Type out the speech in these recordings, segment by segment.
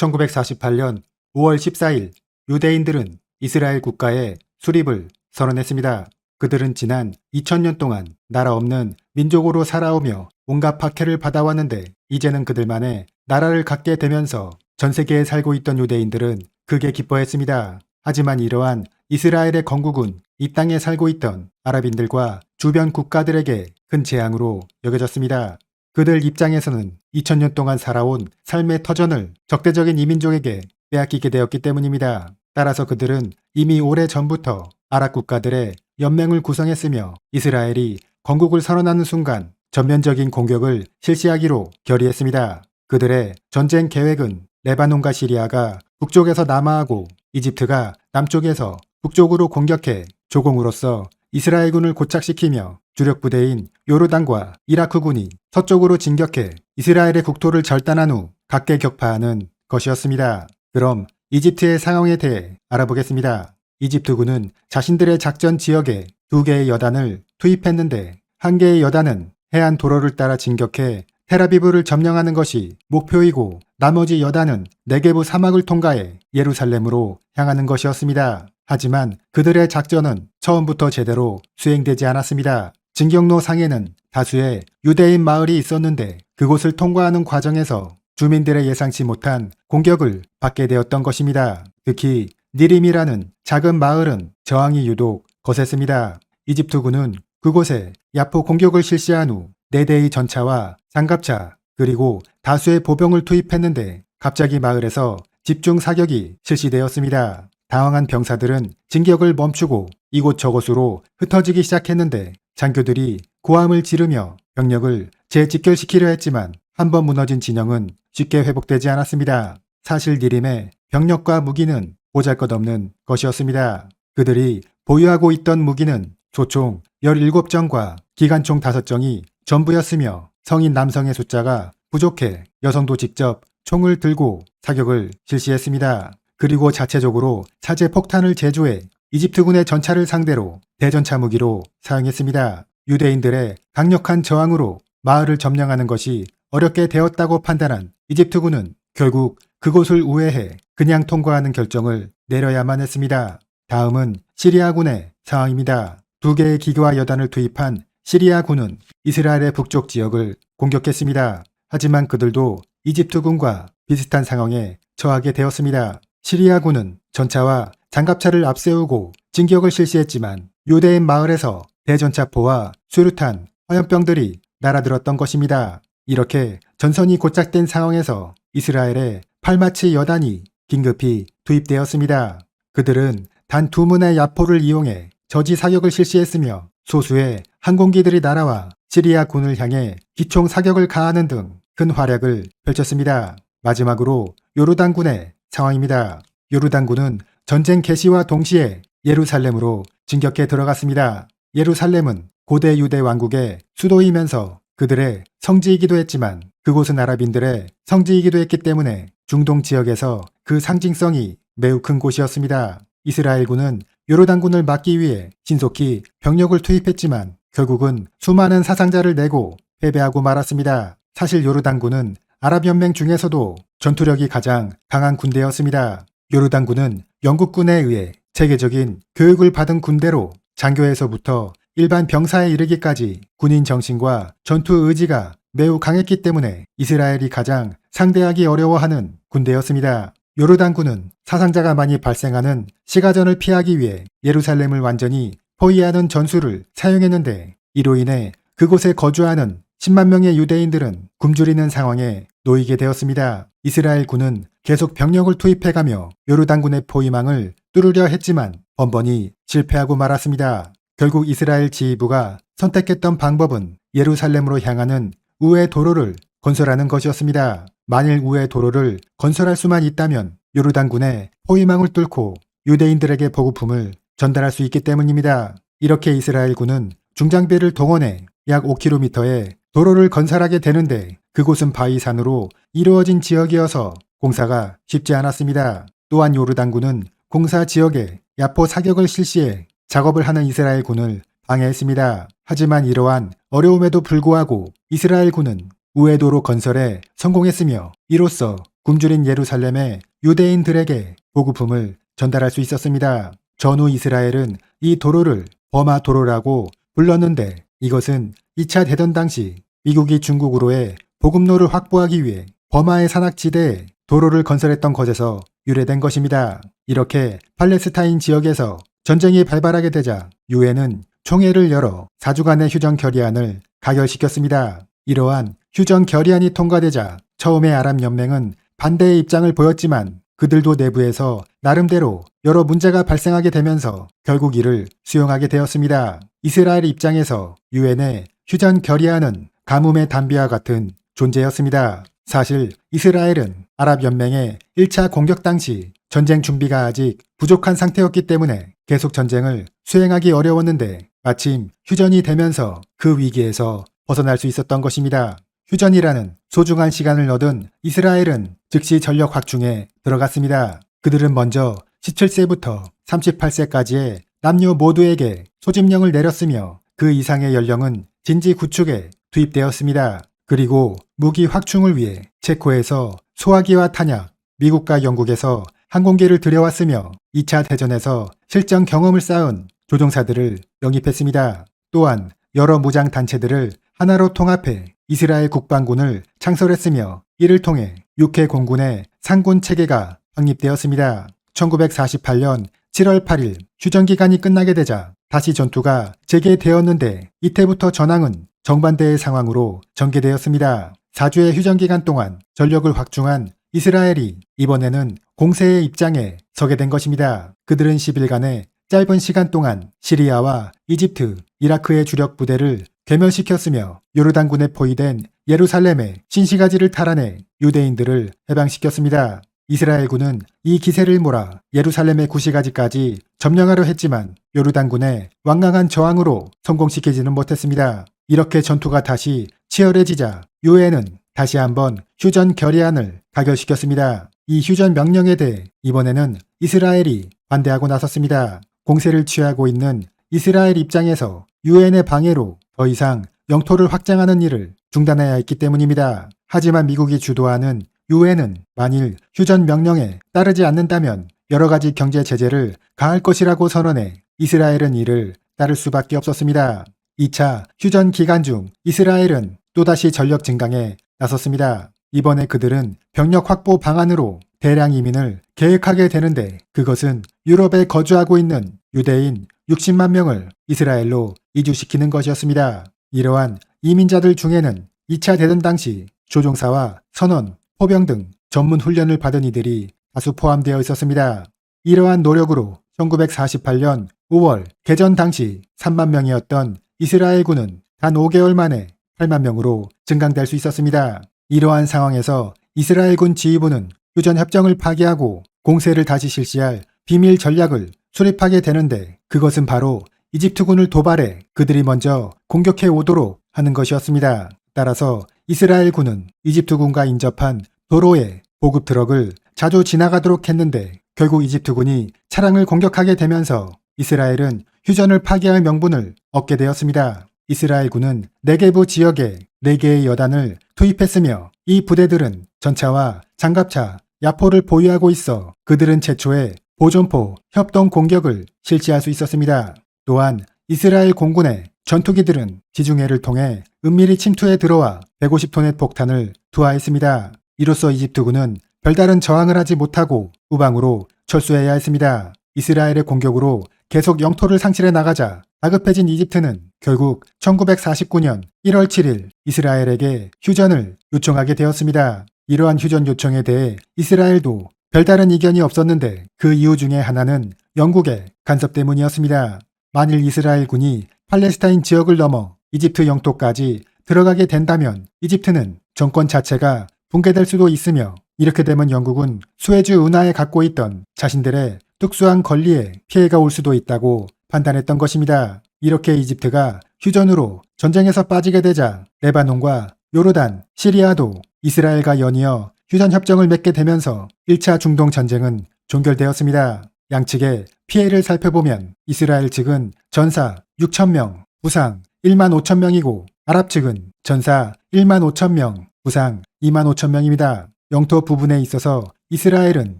1948년 5월 14일 유대인들은 이스라엘 국가의 수립을 선언했습니다. 그들은 지난 2000년 동안 나라 없는 민족으로 살아오며 온갖 박해를 받아왔는데 이제는 그들만의 나라를 갖게 되면서 전 세계에 살고 있던 유대인들은 크게 기뻐했습니다. 하지만 이러한 이스라엘의 건국은 이 땅에 살고 있던 아랍인들과 주변 국가들에게 큰 재앙으로 여겨졌습니다. 그들 입장에서는 2000년 동안 살아온 삶의 터전을 적대적인 이민족에게 빼앗기게 되었기 때문입니다. 따라서 그들은 이미 오래 전부터 아랍 국가들의 연맹을 구성했으며 이스라엘이 건국을 선언하는 순간 전면적인 공격을 실시하기로 결의했습니다. 그들의 전쟁 계획은 레바논과 시리아가 북쪽에서 남하하고 이집트가 남쪽에서 북쪽으로 공격해 조공으로서 이스라엘군을 고착시키며 주력 부대인 요르단과 이라크군이 서쪽으로 진격해 이스라엘의 국토를 절단한 후 각계 격파하는 것이었습니다. 그럼 이집트의 상황에 대해 알아보겠습니다. 이집트군은 자신들의 작전 지역에 2개의 여단을 투입했는데 한 개의 여단은 해안 도로를 따라 진격해 텔아비브를 점령하는 것이 목표이고 나머지 여단은 네게브 사막을 통과해 예루살렘으로 향하는 것이었습니다. 하지만 그들의 작전은 처음부터 제대로 수행되지 않았습니다. 진격로 상에는 다수의 유대인 마을이 있었는데 그곳을 통과하는 과정에서 주민들의 예상치 못한 공격을 받게 되었던 것입니다. 특히 니림이라는 작은 마을은 저항이 유독 거셌습니다. 이집트군은 그곳에 야포 공격을 실시한 후 4대의 전차와 장갑차 그리고 다수의 보병을 투입했는데 갑자기 마을에서 집중 사격이 실시되었습니다. 당황한 병사들은 진격을 멈추고 이곳저곳으로 흩어지기 시작했는데 장교들이 고함을 지르며 병력을 재집결시키려 했지만 한번 무너진 진영은 쉽게 회복되지 않았습니다. 사실 니림의 병력과 무기는 보잘것없는 것이었습니다. 그들이 보유하고 있던 무기는 소총 17정과 기관총 5정이 전부였으며 성인 남성의 숫자가 부족해 여성도 직접 총을 들고 사격을 실시했습니다. 그리고 자체적으로 사제 폭탄을 제조해 이집트군의 전차를 상대로 대전차 무기로 사용했습니다. 유대인들의 강력한 저항으로 마을을 점령하는 것이 어렵게 되었다고 판단한 이집트군은 결국 그곳을 우회해 그냥 통과하는 결정을 내려야만 했습니다. 다음은 시리아군의 상황입니다. 2개의 기교와 여단을 투입한 시리아군은 이스라엘의 북쪽 지역을 공격했습니다. 하지만 그들도 이집트군과 비슷한 상황에 처하게 되었습니다. 시리아군은 전차와 장갑차를 앞세우고 진격을 실시했지만 유대인 마을에서 대전차포와 수류탄, 화염병들이 날아들었던 것입니다. 이렇게 전선이 고착된 상황에서 이스라엘의 팔마치 여단이 긴급히 투입되었습니다. 그들은 단 2문의 야포를 이용해 저지 사격을 실시했으며 소수의 항공기들이 날아와 시리아군을 향해 기총 사격을 가하는 등 큰 활약을 펼쳤습니다. 마지막으로 요르단군의 상황입니다. 요르단군은 전쟁 개시와 동시에 예루살렘으로 진격해 들어갔습니다. 예루살렘은 고대 유대 왕국의 수도이면서 그들의 성지이기도 했지만 그곳은 아랍인들의 성지이기도 했기 때문에 중동 지역에서 그 상징성이 매우 큰 곳이었습니다. 이스라엘군은 요르단군을 막기 위해 신속히 병력을 투입했지만 결국은 수많은 사상자를 내고 패배하고 말았습니다. 사실 요르단군은 아랍연맹 중에서도 전투력이 가장 강한 군대였습니다. 요르단군은 영국군에 의해 체계적인 교육을 받은 군대로 장교에서부터 일반 병사에 이르기까지 군인 정신과 전투 의지가 매우 강했기 때문에 이스라엘이 가장 상대하기 어려워하는 군대였습니다. 요르단군은 사상자가 많이 발생하는 시가전을 피하기 위해 예루살렘을 완전히 포위하는 전술을 사용했는데 이로 인해 그곳에 거주하는 10만 명의 유대인들은 굶주리는 상황에 놓이게 되었습니다. 이스라엘 군은 계속 병력을 투입해가며 요르단군의 포위망을 뚫으려 했지만 번번이 실패하고 말았습니다. 결국 이스라엘 지휘부가 선택했던 방법은 예루살렘으로 향하는 우회 도로를 건설하는 것이었습니다. 만일 우회 도로를 건설할 수만 있다면 요르단군의 포위망을 뚫고 유대인들에게 보급품을 전달할 수 있기 때문입니다. 이렇게 이스라엘군은 중장비를 동원해 약 5km의 도로를 건설하게 되는데 그곳은 바위산으로 이루어진 지역이어서 공사가 쉽지 않았습니다. 또한 요르단군은 공사 지역에 야포 사격을 실시해 작업을 하는 이스라엘군을 방해했습니다. 하지만 이러한 어려움에도 불구하고 이스라엘군은 우회도로 건설에 성공했으며 이로써 굶주린 예루살렘의 유대인들에게 보급품을 전달할 수 있었습니다. 전후 이스라엘은 이 도로를 버마 도로라고 불렀는데 이것은 2차 대전 당시 미국이 중국으로의 보급로를 확보하기 위해 버마의 산악지대에 도로를 건설했던 것에서 유래된 것입니다. 이렇게 팔레스타인 지역에서 전쟁이 발발하게 되자 유엔은 총회를 열어 4주간의 휴전 결의안을 가결시켰습니다. 이러한 휴전 결의안이 통과되자 처음에 아랍연맹은 반대의 입장을 보였지만 그들도 내부에서 나름대로 여러 문제가 발생하게 되면서 결국 이를 수용하게 되었습니다. 이스라엘 입장에서 유엔의 휴전 결의안은 가뭄의 단비와 같은 존재였습니다. 사실 이스라엘은 아랍연맹의 1차 공격 당시 전쟁 준비가 아직 부족한 상태였기 때문에 계속 전쟁을 수행하기 어려웠는데 마침 휴전이 되면서 그 위기에서 벗어날 수 있었던 것입니다. 휴전이라는 소중한 시간을 얻은 이스라엘은 즉시 전력 확충에 들어갔습니다. 그들은 먼저 17세부터 38세까지의 남녀 모두에게 소집령을 내렸으며 그 이상의 연령은 진지 구축에 투입되었습니다. 그리고 무기 확충을 위해 체코에서 소화기와 탄약, 미국과 영국에서 항공기를 들여왔으며 2차 대전에서 실전 경험을 쌓은 조종사들을 영입했습니다. 또한 여러 무장 단체들을 하나로 통합해 이스라엘 국방군을 창설했으며 이를 통해 육해 공군의 상군 체계가 확립되었습니다. 1948년 7월 8일 휴전기간이 끝나게 되자 다시 전투가 재개되었는데 이때부터 전황은 정반대의 상황으로 전개되었습니다. 4주의 휴전기간 동안 전력을 확충한 이스라엘이 이번에는 공세의 입장에 서게 된 것입니다. 그들은 10일간의 짧은 시간 동안 시리아와 이집트, 이라크의 주력 부대를 괴멸시켰으며 요르단군에 포위된 예루살렘의 신시가지를 탈환해 유대인들을 해방시켰습니다. 이스라엘군은 이 기세를 몰아 예루살렘의 구시가지까지 점령하려 했지만 요르단군의 완강한 저항으로 성공시키지는 못했습니다. 이렇게 전투가 다시 치열해지자 유엔은 다시 한번 휴전 결의안을 가결시켰습니다. 이 휴전 명령에 대해 이번에는 이스라엘이 반대하고 나섰습니다. 공세를 취하고 있는 이스라엘 입장에서 유엔의 방해로 더 이상 영토를 확장하는 일을 중단해야 했기 때문입니다. 하지만 미국이 주도하는 유엔은 만일 휴전 명령에 따르지 않는다면 여러 가지 경제 제재를 가할 것이라고 선언해 이스라엘은 이를 따를 수밖에 없었습니다. 2차 휴전 기간 중 이스라엘은 또다시 전력 증강에 나섰습니다. 이번에 그들은 병력 확보 방안으로 대량 이민을 계획하게 되는데 그것은 유럽에 거주하고 있는 유대인 60만 명을 이스라엘로 이주시키는 것이었습니다. 이러한 이민자들 중에는 2차 대전 당시 조종사와 선원, 포병 등 전문 훈련을 받은 이들이 다수 포함되어 있었습니다. 이러한 노력으로 1948년 5월 개전 당시 3만 명이었던 이스라엘군은 단 5개월 만에 8만 명으로 증강될 수 있었습니다. 이러한 상황에서 이스라엘군 지휘부는 휴전 협정을 파기하고 공세를 다시 실시할 비밀 전략을 수립하게 되는데 그것은 바로 이집트군을 도발해 그들이 먼저 공격해 오도록 하는 것이었습니다. 따라서 이스라엘군은 이집트군과 인접한 도로에 보급 트럭을 자주 지나가도록 했는데 결국 이집트군이 차량을 공격하게 되면서 이스라엘은 휴전을 파기할 명분을 얻게 되었습니다. 이스라엘군은 네게브 지역에 4개의 여단을 투입했으며 이 부대들은 전차와 장갑차, 야포를 보유하고 있어 그들은 최초의 보존포 협동 공격을 실시할 수 있었습니다. 또한 이스라엘 공군의 전투기들은 지중해를 통해 은밀히 침투해 들어와 150톤의 폭탄을 투하했습니다. 이로써 이집트군은 별다른 저항을 하지 못하고 우방으로 철수해야 했습니다. 이스라엘의 공격으로 계속 영토를 상실해 나가자 다급해진 이집트는 결국 1949년 1월 7일 이스라엘에게 휴전을 요청하게 되었습니다. 이러한 휴전 요청에 대해 이스라엘도 별다른 이견이 없었는데 그 이유 중에 하나는 영국의 간섭 때문이었습니다. 만일 이스라엘군이 팔레스타인 지역을 넘어 이집트 영토까지 들어가게 된다면 이집트는 정권 자체가 붕괴될 수도 있으며 이렇게 되면 영국은 수에즈 운하에 갖고 있던 자신들의 특수한 권리에 피해가 올 수도 있다고 판단했던 것입니다. 이렇게 이집트가 휴전으로 전쟁에서 빠지게 되자 레바논과 요르단, 시리아도 이스라엘과 연이어 휴전 협정을 맺게 되면서 1차 중동 전쟁은 종결되었습니다. 양측의 피해를 살펴보면 이스라엘 측은 전사 6,000명, 부상 1만 5천 명이고 아랍 측은 전사 1만 5천 명, 부상 2만 5천 명입니다. 영토 부분에 있어서 이스라엘은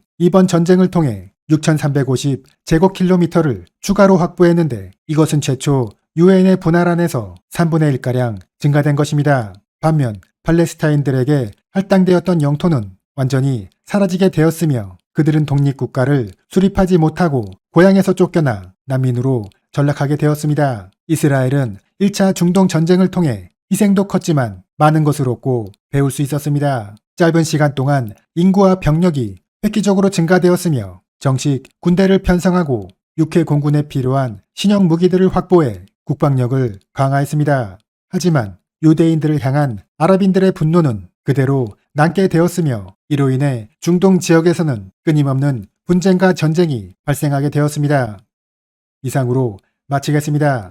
이번 전쟁을 통해 6,350제곱킬로미터를 추가로 확보했는데 이것은 최초 유엔의 분할안에서 3분의 1가량 증가된 것입니다. 반면 팔레스타인들에게 할당되었던 영토는 완전히 사라지게 되었으며 그들은 독립국가를 수립하지 못하고 고향에서 쫓겨나 난민으로 전락하게 되었습니다. 이스라엘은 1차 중동 전쟁을 통해 희생도 컸지만 많은 것을 얻고 배울 수 있었습니다. 짧은 시간 동안 인구와 병력이 획기적으로 증가되었으며 정식 군대를 편성하고 육해 공군에 필요한 신형 무기들을 확보해 국방력을 강화했습니다. 하지만 유대인들을 향한 아랍인들의 분노는 그대로 남게 되었으며 이로 인해 중동 지역에서는 끊임없는 분쟁과 전쟁이 발생하게 되었습니다. 이상으로 마치겠습니다.